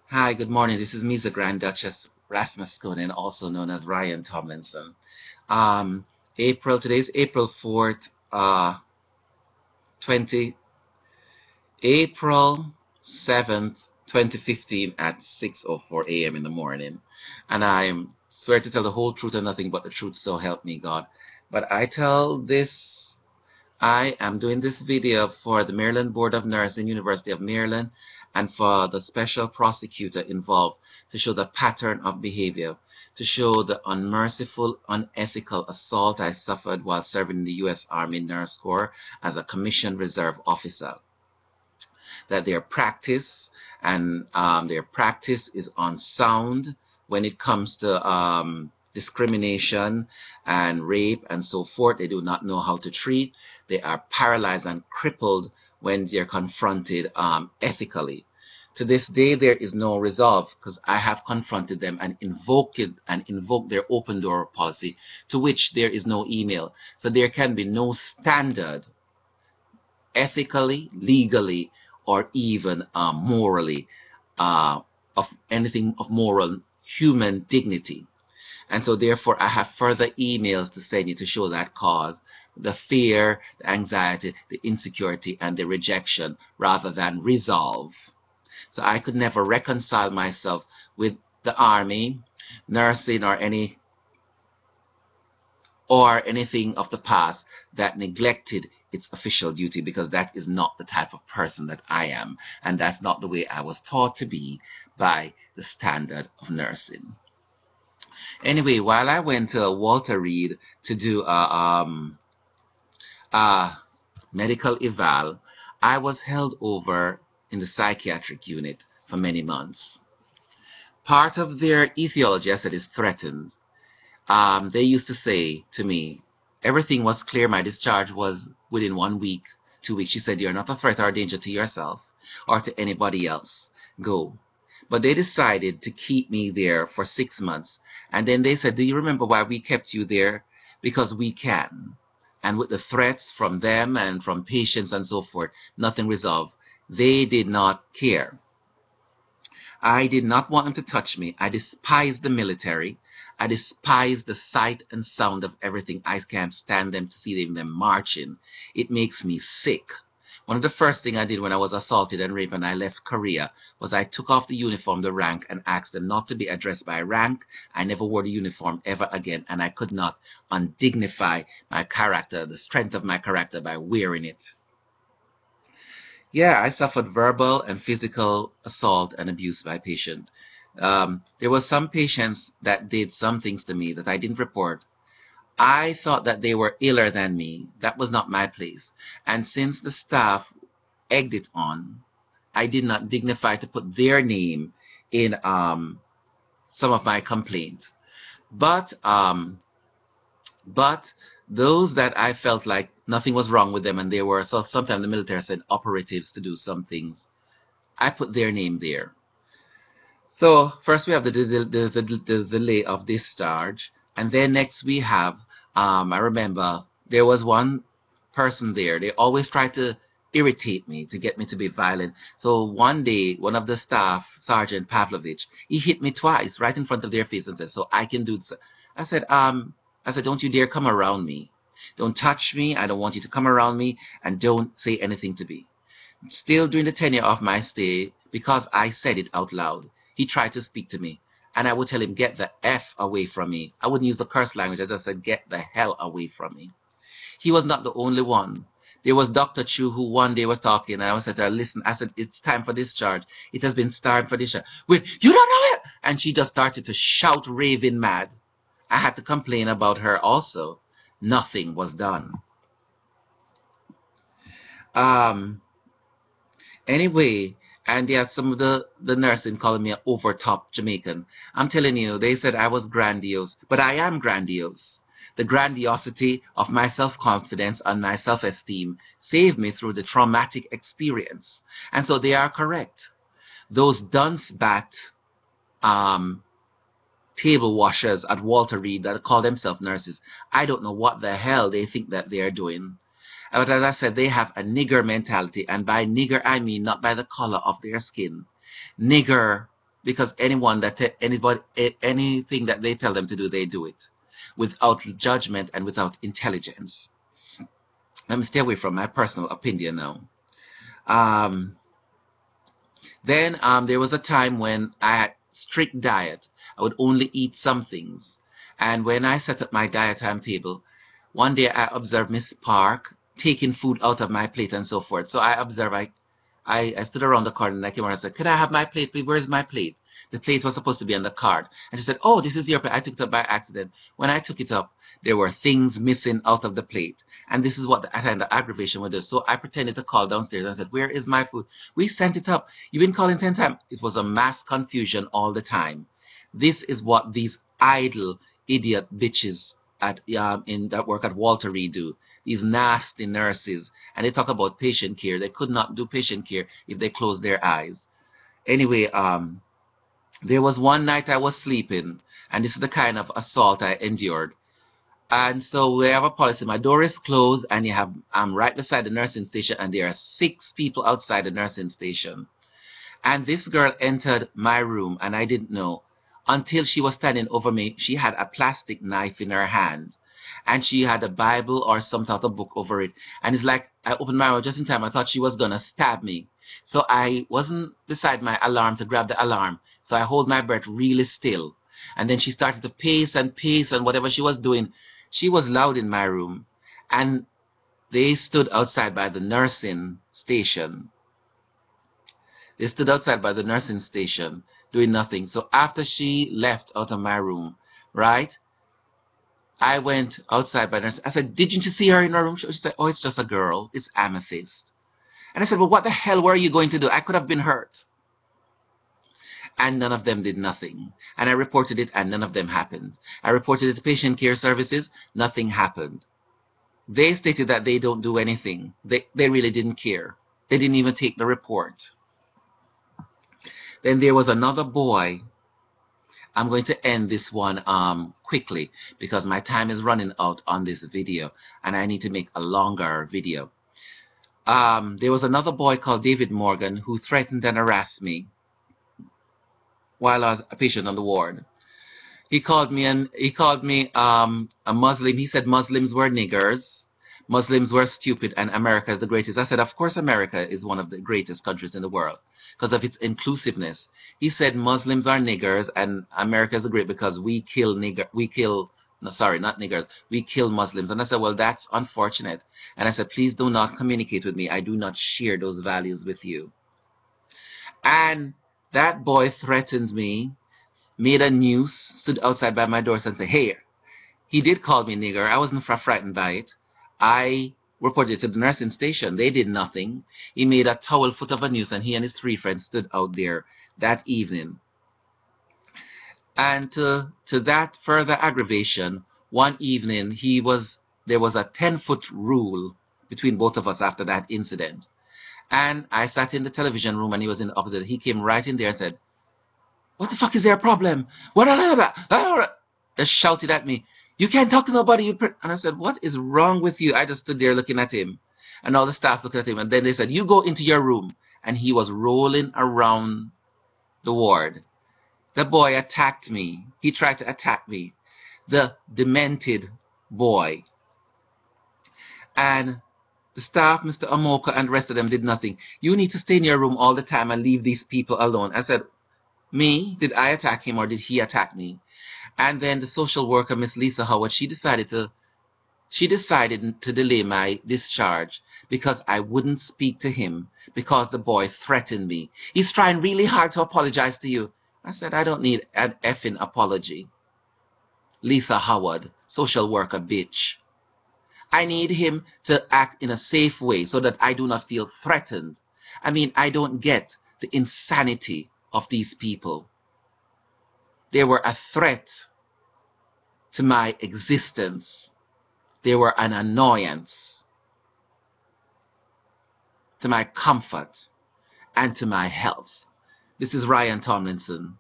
Hi, good morning. This is me, the Grand Duchess Rasmus Conan, also known as Ryan Tomlinson. Um, today's April 4th, 20, April 7th, 2015 at 6:04 a.m. in the morning. And I swear to tell the whole truth and nothing but the truth, so help me God. But I am doing this video for the Maryland Board of Nursing, University of Maryland, and for the special prosecutor involved to show the pattern of behavior, to show the unmerciful, unethical assault I suffered while serving in the U.S. Army Nurse Corps as a commissioned reserve officer. That their practice is unsound when it comes to discrimination and rape and so forth. They do not know how to treat. They are paralyzed and crippled when they're confronted ethically. To this day, there is no resolve because I have confronted them and invoked their open door policy, to which there is no email. So there can be no standard ethically, legally, or even morally of anything of moral human dignity. And so therefore I have further emails to send you to show that cause, the fear, the anxiety, the insecurity, and the rejection, rather than resolve. So I could never reconcile myself with the Army, nursing, or anything of the past that neglected its official duty, because that is not the type of person that I am, and that's not the way I was taught to be by the standard of nursing. Anyway, while I went to Walter Reed to do a medical eval, I was held over in the psychiatric unit for many months. Part of their etiology, I said, is threatened. They used to say to me, everything was clear. My discharge was within 1 week, 2 weeks. She said, you're not a threat or a danger to yourself or to anybody else. Go. But they decided to keep me there for 6 months. And then they said, do you remember why we kept you there? Because we can. And with the threats from them and from patients and so forth, nothing resolved. They did not care. I did not want them to touch me. I despised the military. I despise the sight and sound of everything. I can't stand them, to see them marching. It makes me sick. One of the first things I did when I was assaulted and raped and I left Korea was I took off the uniform, the rank, and asked them not to be addressed by rank. I never wore the uniform ever again, and I could not undignify my character, the strength of my character, by wearing it. Yeah, I suffered verbal and physical assault and abuse by patients. There were some patients that did some things to me that I didn't report. I thought that they were iller than me. That was not my place. And since the staff egged it on, I did not dignify to put their name in some of my complaints. But those that I felt like nothing was wrong with them, and they were, so sometimes the military sent operatives to do some things, I put their name there. So first we have the delay of discharge, and then next we have, I remember there was one person there. They always tried to irritate me, to get me to be violent. So one day, one of the staff, Sergeant Pavlovich, he hit me twice right in front of their face and said, so I can do this. I said, don't you dare come around me. Don't touch me. I don't want you to come around me, and don't say anything to me. Still during the tenure of my stay, because I said it out loud, he tried to speak to me, and I would tell him, get the F away from me. I wouldn't use the curse language. I just said, get the hell away from me. He was not the only one. There was Dr. Chu, who one day was talking, and I said, listen, I said, it's time for discharge. It has been starved for discharge. Wait, you don't know it? And she just started to shout, raving mad. I had to complain about her also. Nothing was done. Anyway, and yeah, some of the nursing calling me an overtop Jamaican. I'm telling you, they said I was grandiose, but I am grandiose. The grandiosity of my self-confidence and my self-esteem saved me through the traumatic experience. And so they are correct. Those dunce-bat table washers at Walter Reed that call themselves nurses, I don't know what the hell they think that they're doing. But as I said, they have a nigger mentality, and by nigger I mean not by the color of their skin. Nigger because anything that they tell them to do, they do it without judgment and without intelligence. Let me stay away from my personal opinion now. Then there was a time when I had strict diet. I would only eat some things. And when I set up my diet timetable, one day I observed Miss Park taking food out of my plate and so forth. So I observed, I stood around the corner and I came around and said, "Could I have my plate, please? Where's my plate?" The plate was supposed to be on the card. And she said, "Oh, this is your plate." I took it up by accident. When I took it up, there were things missing out of the plate. And this is what the aggravation would do. So I pretended to call downstairs and said, "Where is my food? We sent it up. You've been calling 10 times." It was a mass confusion all the time. This is what these idle idiot bitches that work at Walter Reed do. These nasty nurses. And they talk about patient care. They could not do patient care if they closed their eyes. Anyway, there was one night I was sleeping, and this is the kind of assault I endured. And so we have a policy. My door is closed, and I'm right beside the nursing station, and there are 6 people outside the nursing station. And this girl entered my room, and I didn't know until she was standing over me. She had a plastic knife in her hand, and she had a Bible or some sort of book over it. And it's like I opened my mouth just in time. I thought she was gonna stab me. So I wasn't beside my alarm to grab the alarm. So I hold my breath really still. And then she started to pace, and whatever she was doing, she was loud in my room. And they stood outside by the nursing station. They stood outside by the nursing station doing nothing. So after she left out of my room, right, I went outside by the nurse. I said, "Didn't you see her in her room?" She said, "Oh, it's just a girl. It's Amethyst." And I said, "Well, what the hell were you going to do? I could have been hurt." And none of them did nothing. And I reported it, and none of them happened. I reported it to patient care services. Nothing happened. They stated that they don't do anything. They really didn't care. They didn't even take the report. Then there was another boy. I'm going to end this one quickly because my time is running out on this video, and I need to make a longer video. There was another boy called David Morgan who threatened and harassed me while I was a patient on the ward. He called me a Muslim. He said Muslims were niggers, Muslims were stupid, and America is the greatest. I said, of course America is one of the greatest countries in the world because of its inclusiveness. He said Muslims are niggers and America is great because we kill Muslims. And I said, well, that's unfortunate. And I said, please do not communicate with me. I do not share those values with you. And that boy threatened me, made a noose, stood outside by my door and said, "Hey," he did call me nigger. I wasn't frightened by it. I reported it to the nursing station. They did nothing. He made a towel foot of a noose, and he and his 3 friends stood out there that evening. And to that further aggravation, one evening there was a 10-foot rule between both of us after that incident. And I sat in the television room, and he was in the opposite. He came right in there and said, "What the fuck is their problem? What?" Just shouted at me, "You can't talk to nobody." And I said, "What is wrong with you?" I just stood there looking at him, and all the staff looking at him. And then they said, "You go into your room." And he was rolling around the ward. The boy attacked me. He tried to attack me. The demented boy. And the staff, Mr. Amoka, and the rest of them did nothing. "You need to stay in your room all the time and leave these people alone." I said, "Me? Did I attack him or did he attack me?" And then the social worker, Miss Lisa Howard, she decided to delay my discharge because I wouldn't speak to him because the boy threatened me. "He's trying really hard to apologize to you." I said, "I don't need an effing apology. Lisa Howard, social worker bitch. I need him to act in a safe way so that I do not feel threatened." I mean, I don't get the insanity of these people. They were a threat to my existence. They were an annoyance to my comfort and to my health. This is Ryan Tomlinson.